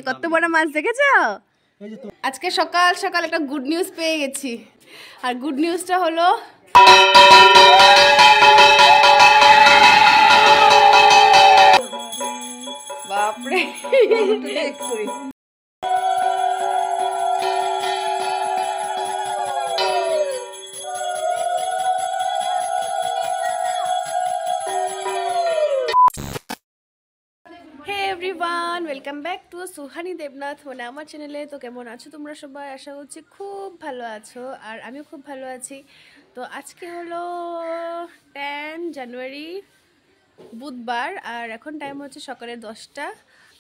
কত বড় মাছ দেখেছো? আজকে সকাল সকাল একটা গুড নিউজ পেয়ে গেছি, আর গুড নিউজটা হলো বাপরে everyone, welcome back to Suhani Debnath মানে আমার চ্যানেলে। তো কেমন আছো তোমরা সবাই? আশা করছি খুব ভালো আছো, আর আমিও খুব ভালো আছি। তো আজকে হলো 10 জানুয়ারি বুধবার, আর এখন টাইম হচ্ছে সকালে 10টা।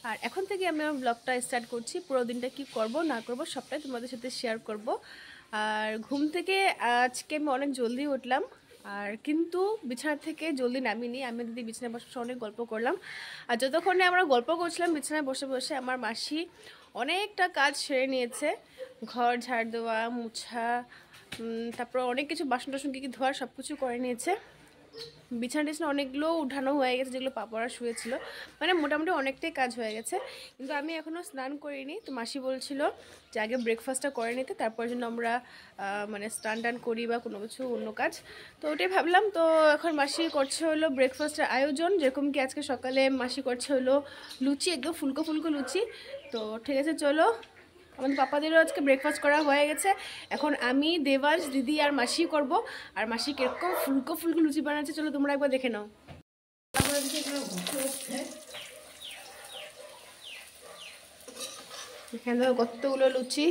আর এখন থেকে আমি আমার ব্লগটা স্টার্ট করছি। পুরো দিনটা কি করব না করব সবটাই তোমাদের সাথে শেয়ার করব। আর ঘুম থেকে আজকে আমি অনেক জলদি উঠলাম, আর কিন্তু বিছানা থেকে জলদি নামিনি। আমি দিদি বিছানায় বসে অনেক গল্প করলাম, আর যতক্ষণে আমরা গল্প করছিলাম বিছানায় বসে বসে আমার মাসি অনেকটা কাজ সেরে নিয়েছে। ঘর ঝাড় দেওয়া, মুছা, তারপর অনেক কিছু বাসন টাসন কি ধোয়ার সব কিছু করে নিয়েছে। বিছানা টিছানা অনেকগুলো উঠানো হয়ে গেছে, যেগুলো পাপড়া শুয়েছিল। মানে মোটামুটি অনেকটাই কাজ হয়ে গেছে, কিন্তু আমি এখনও স্নান করিনি। তো মাসি বলছিল যে আগে ব্রেকফাস্টটা করে নিতে, তারপর জন্য আমরা মানে স্নান টান করি বা কোনো কিছু অন্য কাজ। তো ওটাই ভাবলাম। তো এখন মাসি করছে হলো ব্রেকফাস্টের আয়োজন, যেরকম কি আজকে সকালে মাসি করছে হলো লুচি, একদম ফুলকো ফুলকো লুচি। তো ঠিক আছে, চলো। আমাদের পাপাদেরও আজকে ব্রেকফাস্ট করা হয়ে গেছে। এখন আমি, দেবাস, দিদি আর মাসি করব। আর মাসি কিরকম ফুলকো ফুলকো লুচি বানাচ্ছে চলো তোমরা একবার দেখে নাও। এখানে তো কতগুলো লুচি,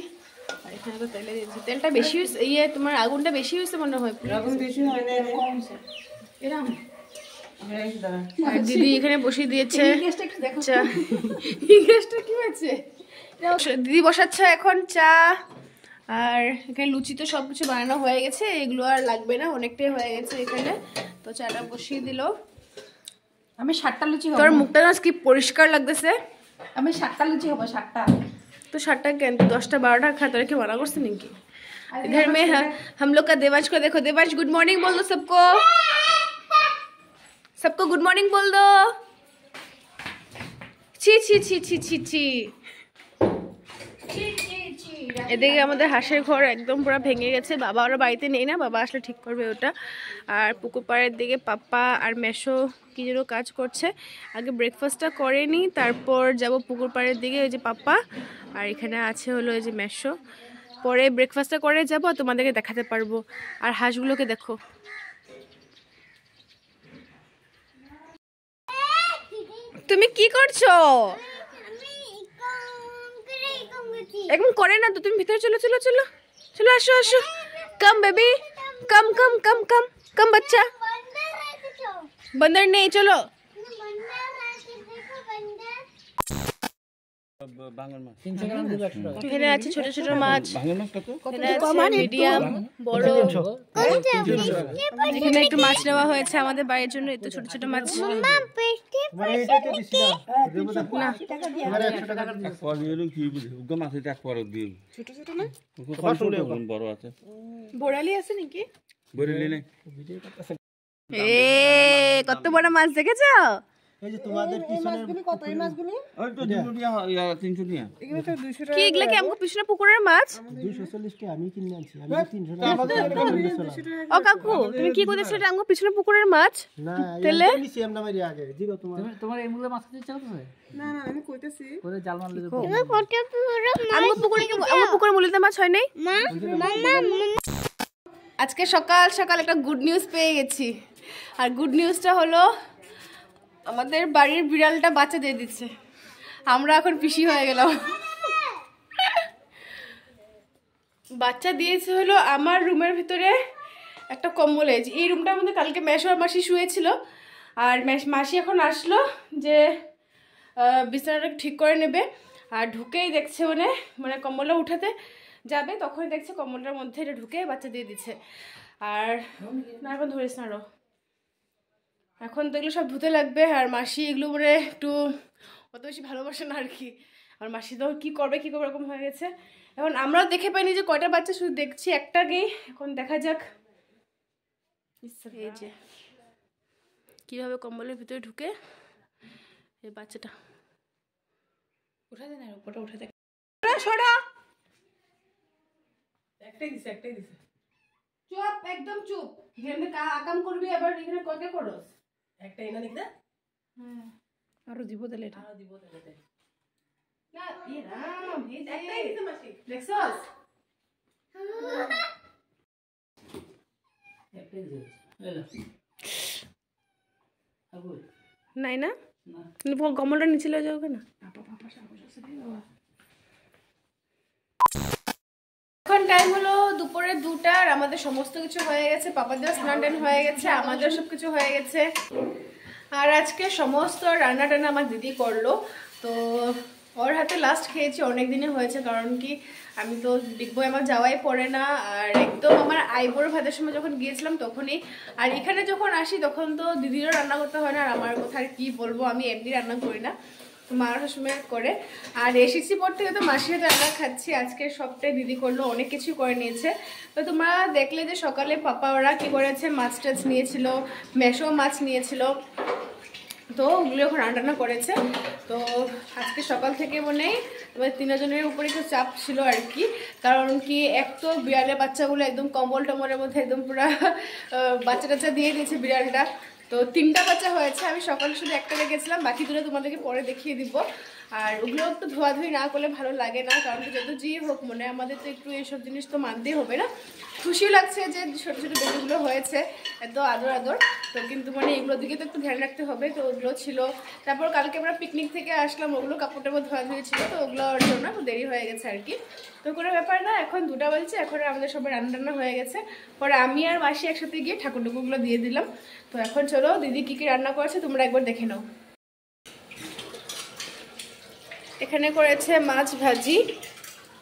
আর এখানে তো তেলে দিয়েছি। তেলটা বেশি হয়েছে, তোমার আগুনটা বেশি হয়েছে মনে হয়। আগুন বেশি হয় না, কম এরকম। আর দিদি এখানে বসিয়ে দিয়েছে। আচ্ছা, গ্যাসটা কি হয়েছে? দিদি বসাচ্ছে এখন চা, আর এখানে লুচি তো সব কিছু বানানো হয়ে গেছে, এগুলো আর লাগবে না, অনেকটাই হয়ে গেছে এখানে। তো চাটা বসিয়ে দিল। আমি 7টা লুচি তোর মুখটা না কি পরিষ্কার লাগতেছে। আমি 7টা লুচি হবো, 7টা। তো 7টা কেন, 10টা 12টা खा তোরা কি মানা করছে নাকি? इधर में हम लोग का देवांश को देखो। देवांश गुड मॉर्निंग बोल दो सबको, सबको गुड मॉर्निंग बोल दो। ছি ছি ছি ছি ছি ছি। এদিকে আমাদের হাঁসের ঘর একদম পুরো ভেঙে গেছে। বাবা ওরা বাড়িতে নেই না, বাবা আসলে ঠিক করবে ওটা। আর পুকুর পাড়ের দিকে পাপ্পা আর মেশো কি যেন কাজ করছে। আগে ব্রেকফাস্টটা করেনি, তারপর যাব পুকুর পাড়ের দিকে। ওই যে পাপ্পা আর এখানে আছে হলো ওই যে মেশো। পরে ব্রেকফাস্টটা করে যাব, তোমাদেরকে দেখাতে পারবো। আর হাঁসগুলোকে দেখো, তুমি কি করছো? একদম করে না তো, তুমি ভিতরে চলো চলো চলো চলো, আসো আসো। कम बेबी, कम कम कम कम कम बच्चा। बंदर नहीं, चलो। এখানে আছে ছোট ছোট মাছ, মিডিয়াম, বড়। এখানে একটু মাছ নেওয়া হয়েছে আমাদের বাড়ির জন্য, একটু ছোট ছোট মাছ। বোরালি আছে নাকি? কত বড় মাছ দেখেছো? এই যে তোমাদের পিছনের কত এই মাছগুলি? ওই তো 300 টাকা। এগুলো তো 200 টাকা। কি এগুলা কি আমগো পিছনে পুকুরের মাছ? 240 টাকা আমি কিনে আনছি। আমি 300 টাকা। ও কাকু, তুমি কি কইতেছো এটা আমগো পিছনে পুকুরের মাছ? না, তেলে আমি সিএম না মারি আগে। জিগো তোমার এগুলো মাছ খেতে চলছে? না না, আমি কইতেছি করে জাল মারলে তো। আমগো পুকুরে মুলিতে মাছ হয় নাই। আজকে সকাল সকাল একটা গুড নিউজ পেয়ে গেছি, আর গুড নিউজটা হলো আমাদের বাড়ির বিড়ালটা বাচ্চা দিয়ে দিচ্ছে। আমরা এখন পিসি হয়ে গেলাম। বাচ্চা দিয়েছে হলো আমার রুমের ভিতরে একটা কম্বলে। এই রুমটার মধ্যে কালকে মেশো আর মাসি শুয়েছিল, আর মাসি এখন আসলো যে বিছানাটা ঠিক করে নেবে। আর ঢুকেই দেখছে মানে কম্বলটা উঠাতে যাবে, তখনই দেখছে কম্বলটার মধ্যে এটা ঢুকে বাচ্চা দিয়ে দিচ্ছে। আর না, এখন ধরিস না, এখন তো এগুলো সব ধুতে লাগবে। আর মাসি এগুলো মানে একটু অত বেশি ভালোবাসে না আর কি। আর মাসি তো কি করবে এরকম হয়ে গেছে। এখন আমরাও দেখে পাইনি যে কয়টা বাচ্চা, শুধু দেখছি একটাকেই। এখন দেখা যাক এই যে কীভাবে কম্বলের ভিতরে ঢুকে এই বাচ্চাটা। উঠা দে না, উপরটা উঠে দে। সরা একটাই দিছে চুপ, একদম চুপ। এখানে আকাম করবি, আবার এখানে কয়টা করস? একটাই না দেখতে হ্যাঁ, আরো দিব তাহলে এটা। আরো দিব তাহলে না, এ রাম, এই যে একটাই দিছে মাসি দেখছস? একটাই দিছে এলো আগুল নাই না, না কমলটা নিচে লয়ে যাও কেন? এখন টাইম হলো দুপুরে 2টা, আর আমাদের সমস্ত কিছু হয়ে গেছে। পাপাদের স্নান টান হয়ে গেছে, আমাদের সবকিছু হয়ে গেছে। আর আজকে সমস্ত রান্না টান্না আমার দিদি করলো। তো ওর হাতে লাস্ট খেয়েছি, অনেক দিনে হয়েছে, কারণ কি আমি তো বিগ বয় আমার যাওয়াই পড়ে না। আর একদম আমার আইবুড়ো ভাতের সময় যখন গিয়েছিলাম তখনই, আর এখানে যখন আসি তখন তো দিদিরও রান্না করতে হয় না। আর আমার কথা আর কি বলবো, আমি এমনি রান্না করি না, তো মা সবসময় করে। আর এসেছি পর থেকে তো মাসির হাতে রান্না খাচ্ছি। আজকে সবটাই দিদি করলো, অনেক কিছু করে নিয়েছে। তো তোমরা দেখলে যে সকালে পাপা ওরা কি করেছে, মাছ টাছ নিয়েছিল, মেশো মাছ নিয়েছিল, তো ওগুলো এখন রান্না করেছে। তো আজকে সকাল থেকে মনে হয় এবার 3 জনের উপরে একটু চাপ ছিল আর কি, কারণ কি এক তো বিড়ালের বাচ্চাগুলো একদম কম্বল টম্বলের মধ্যে একদম পুরো বাচ্চা টাচ্চা দিয়ে দিয়েছে বিড়ালটা। তো 3টা বাচ্চা হয়েছে, আমি সকালে শুধু একটা রেখেছিলাম, বাকি 2টা তোমাদেরকে পরে দেখিয়ে দিব। আর ওগুলো একটু ধোয়াধুয়ি না করলে ভালো লাগে না, কারণ কি যত যেই হোক মনে আমাদের তো একটু এইসব জিনিস তো মানতেই হবে না। খুশি লাগছে যে ছোটো ছোটো বেবিগুলো হয়েছে, এত আদর আদর, তো কিন্তু মানে এগুলোর দিকে তো একটু ধ্যান রাখতে হবে। তো ওগুলো ছিল। তারপর কালকে আমরা পিকনিক থেকে আসলাম, ওগুলো কাপড় টাপড় ধোয়াধুয়ি ছিল, তো ওগুলোর জন্য একটু দেরি হয়ে গেছে আর কি। তো কোনো ব্যাপার না, এখন 2টা বাজছে, এখন আমাদের সবাই রান্না হয়ে গেছে। পরে আমি আর মাসি একসাথে গিয়ে ঠাকুর টুকুরগুলো দিয়ে দিলাম। তো এখন চলো দিদি কী কী রান্না করেছে তোমরা একবার দেখে নাও। এখানে করেছে মাছ ভাজি,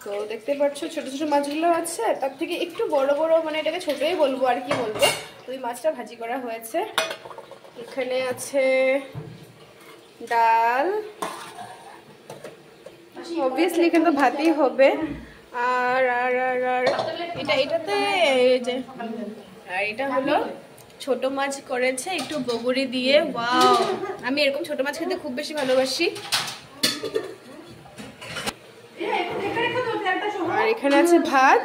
তো দেখতে পাচ্ছ ছোট ছোট মাছগুলো আছে, তার থেকে একটু বড় বড়, মানে এটাকে ছোটই বলবো আর কি বলবো। তো ওই মাছটা ভাজি করা হয়েছে। এখানে আছে ডাল, অবভিয়াসলি এখানে তো ভাতই হবে। আর আর আর আর এটাতে এই যে, আর এটা হলো ছোট মাছ করেছে একটু বগুড়ি দিয়ে। ওয়াও, আমি এরকম ছোট মাছ খেতে খুব বেশি ভালোবাসি। আর এখানে আছে ভাত,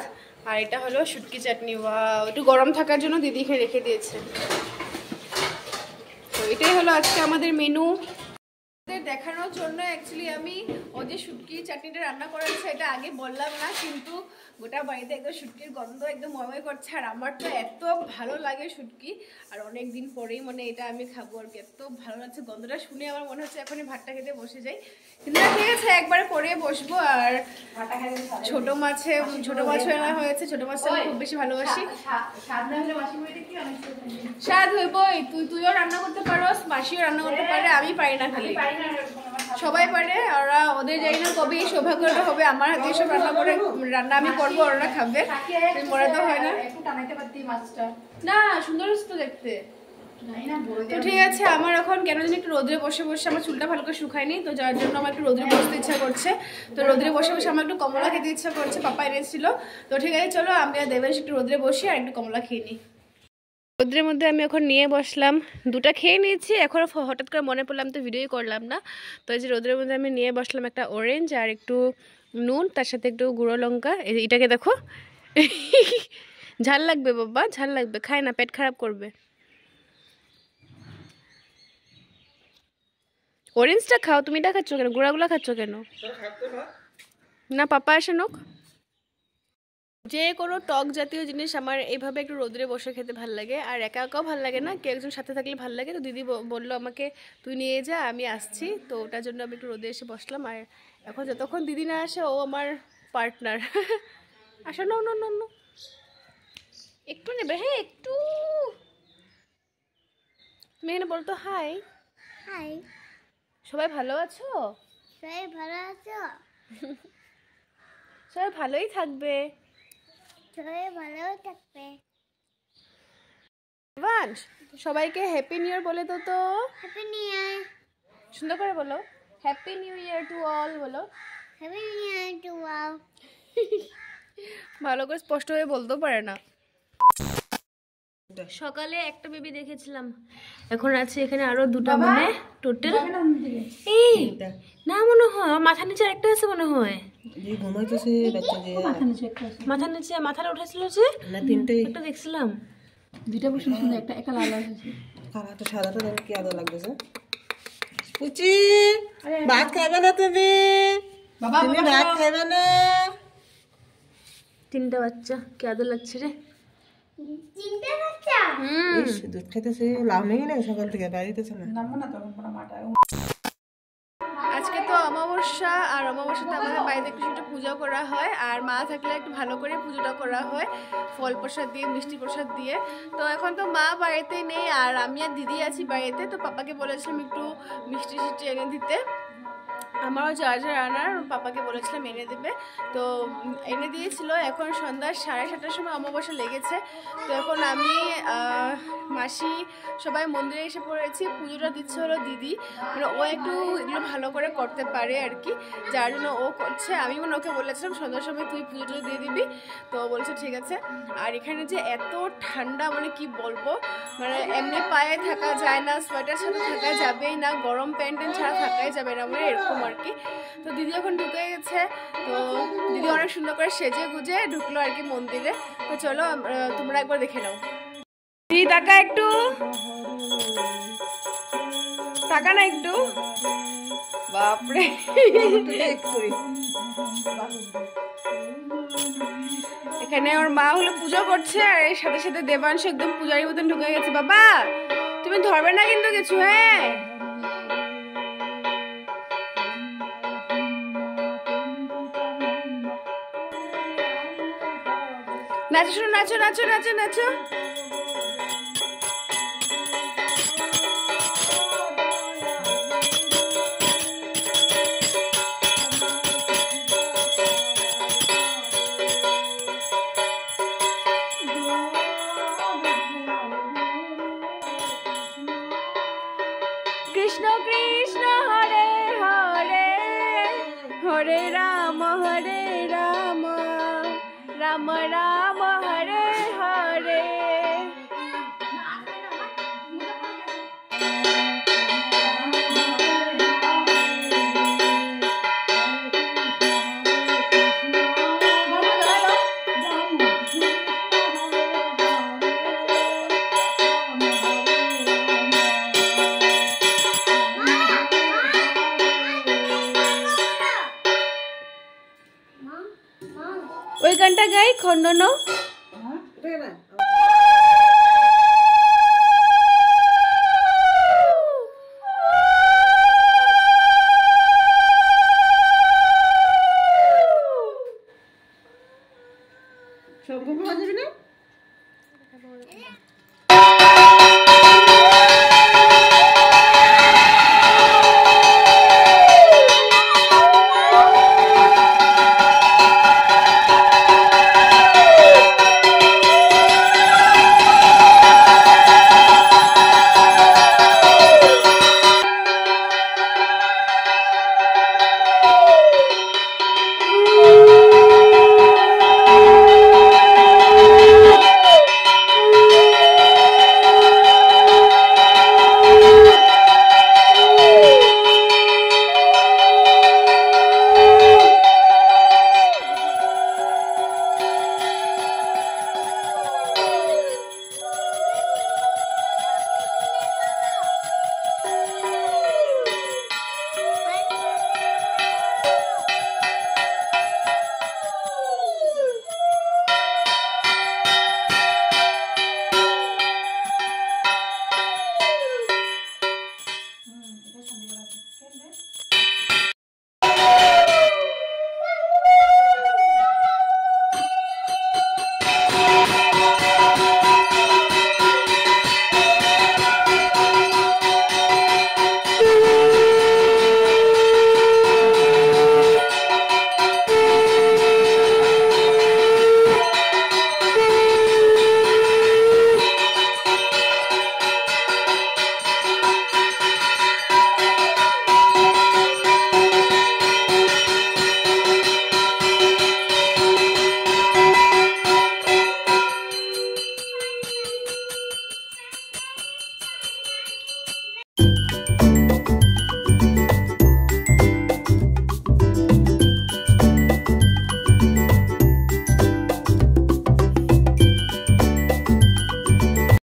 আর এটা হলো শুটকি চাটনি। ওয়াও, একটু গরম থাকার জন্য দিদি এখানে রেখে দিয়েছে। তো এটাই হলো আজকে আমাদের মেনু। দেখানোর জন্য অ্যাকচুয়ালি আমি ওদের শুটকি চাটনিটা রান্না করেছে এটা আগে বললাম না, কিন্তু গোটা বাড়িতে একদম শুটকির গন্ধ একদম ময় করছে। আর আমার তো এত ভালো লাগে শুটকি, আর অনেক দিন পরেই মানে এটা আমি খাবো আর কি। এত ভালো লাগছে গন্ধটা শুনে, আমার মনে হচ্ছে এখনই ভাতটা খেতে বসে যাই। কিন্তু ঠিক আছে, একবারে পরে বসবো। আর ছোট মাছ রান্না হয়েছে, ছোট মাছটা আমি খুব বেশি ভালোবাসি। স্বাদ হইবই, তুইও রান্না করতে পারোস, মাসিও রান্না করতে পারে, আমি পারি না, খালি সবাই পারে। ওরা ওদের জানি না কবে এই সৌভাগ্যটা হবে আমার হাতে সব রান্না আমি করবো, ওরা খাবে, মনে তো হয় না। না সুন্দর তো দেখতে। তো ঠিক আছে, আমার এখন কেন জানি একটু রোদ্রে বসে বসে আমার চুলটা ভালো করে শুকায়নি, তো যার জন্য আমার একটু রোদ্রে বসতে ইচ্ছা করছে। তো রোদ্রে বসে বসে আমার একটু কমলা খেতে ইচ্ছা করছে, পাপা এনেছিল। তো ঠিক আছে, চলো আমি আর দেবেশ একটু রোদ্রে বসি আর একটু কমলা খেয়ে নিই। রোদ্রের মধ্যে আমি এখন নিয়ে বসলাম, 2টা খেয়ে নিয়েছি। এখন হঠাৎ করে মনে পড়লাম তো ভিডিও করলাম না। তো এই যে রোদ্রের মধ্যে আমি নিয়ে বসলাম একটা অরেঞ্জ আর একটু নুন, তার সাথে একটু গুঁড়ো লঙ্কা। এটাকে দেখো ঝাল লাগবে বাবা, ঝাল লাগবে, খায় না, পেট খারাপ করবে। অরেঞ্জটা খাও, তুমি এটা খাচ্ছ কেন, গুঁড়াগুলো খাচ্ছ কেন? না পাপা আসে নোক। যে কোনো টক জাতীয় জিনিস আমার এইভাবে একটু রোদ্রে বসে খেতে ভাল লাগে, আর একা একাও ভাল লাগে না, কেউ একজন সাথে থাকলে ভাল লাগে। তো দিদি বললো আমাকে তুই নিয়ে যা, আমি আসছি। তো ওটার জন্য আমি একটু রোদে এসে বসলাম। আর এখন যতক্ষণ দিদি না আসে ও আমার পার্টনার। আসো, নো নো নো নো, একটু নেবে, হ্যাঁ একটু। তুমি এখানে বলতো হাই। হাই, সবাই ভালো আছো? সবাই ভালো আছো? সবাই ভালোই থাকবে। সবাই ভালো থাকবে। বাঞ্চ, সবাইকে হ্যাপি নিউ ইয়ার বলে তো। তো হ্যাপি নিউ ইয়ার। সুন্দর করে বলো, happy new year to all বলো। Happy new year to all. ভালো করে স্পষ্ট হয়ে বলতেও পারে না। সকালে একটা বেবি দেখেছিলাম, এখন আছে এখানে আরো দুটো, মানে টোটাল এই না মনে হয় আমার মাথার নিচে একটা আছে মনে হয়, ঘুমাইতেছে বাচ্চা দিয়ে মাথার নিচে মাথাটা উঠেছিল যে না তিনটেই একটা দেখছিলাম। দুইটা বসে সুন্দর, একটা একা লাল আছে। কালারটা সাদাটা দেখো কি আদর লাগতেছে। পুচি ভাত খাবে না তুমি? তুমি ভাত খাবে না? তিনটা বাচ্চা কি আদর লাগছে রে। চিনতে পারছো? ইস, দুধ খাইতেছে, লাভ নেই না সকাল থেকে বাড়িতেছে না। আজকে তো অমাবস্যা, আর অমাবস্যাতে আমাদের বাড়িতে কিছুটা পূজা করা হয়, আর মা থাকলে একটু ভালো করে পুজোটা করা হয় ফল প্রসাদ দিয়ে, মিষ্টি প্রসাদ দিয়ে। তো এখন তো মা বাড়িতে নেই আর আমি আর দিদি আছি বাড়িতে, তো পাপাকে বলেছিলাম একটু মিষ্টি সিষ্টি এনে দিতে। আমারও যা যা আনার পাপাকে বলেছিলাম এনে দেবে, তো এনে দিয়েছিল। এখন সন্ধ্যা 7:30টার সময় অমাবস্যা লেগেছে, তো এখন আমি মাসি সবাই মন্দিরে এসে পড়েছি। পুজোটা দিচ্ছে হলো দিদি, মানে ও একটু এগুলো ভালো করে করতে পারে আর কি, যার জন্য ও করছে। আমি মানে ওকে বলেছিলাম সন্ধ্যার সময় তুই পুজোটা দিয়ে দিবি, তো বলছে ঠিক আছে। আর এখানে যে এত ঠান্ডা, মানে কি বলবো, মানে এমনি পায়ে থাকা যায় না, সোয়েটার ছাড়া থাকা যাবেই না, গরম প্যান্ট ছাড়া থাকাই যাবে না, মানে এরকম আর কি। তো দিদি এখন ঢুকে গেছে, তো দিদি অনেক সুন্দর করে সেজে গুজে ঢুকলো আর কি মন্দিরে। তো চলো তোমরা একবার দেখে নাও। দিদি টাকা একটু, টাকা না একটু, বাপরে। এখানে ওর মা হলো পুজো করছে, আর এর সাথে সাথে দেবাংশ একদম পূজারীর মতন ঢুকে গেছে। বাবা তুমি ধরবে না কিন্তু কিছু, হ্যাঁ? নাচো শুনো, নাচো নাচো নাচো নাচো। কৃষ্ণ কৃষ্ণ হরে হরে, হরে রাম রাম রাম হরে হরে। ওই গানটা গাই খণ্ডন।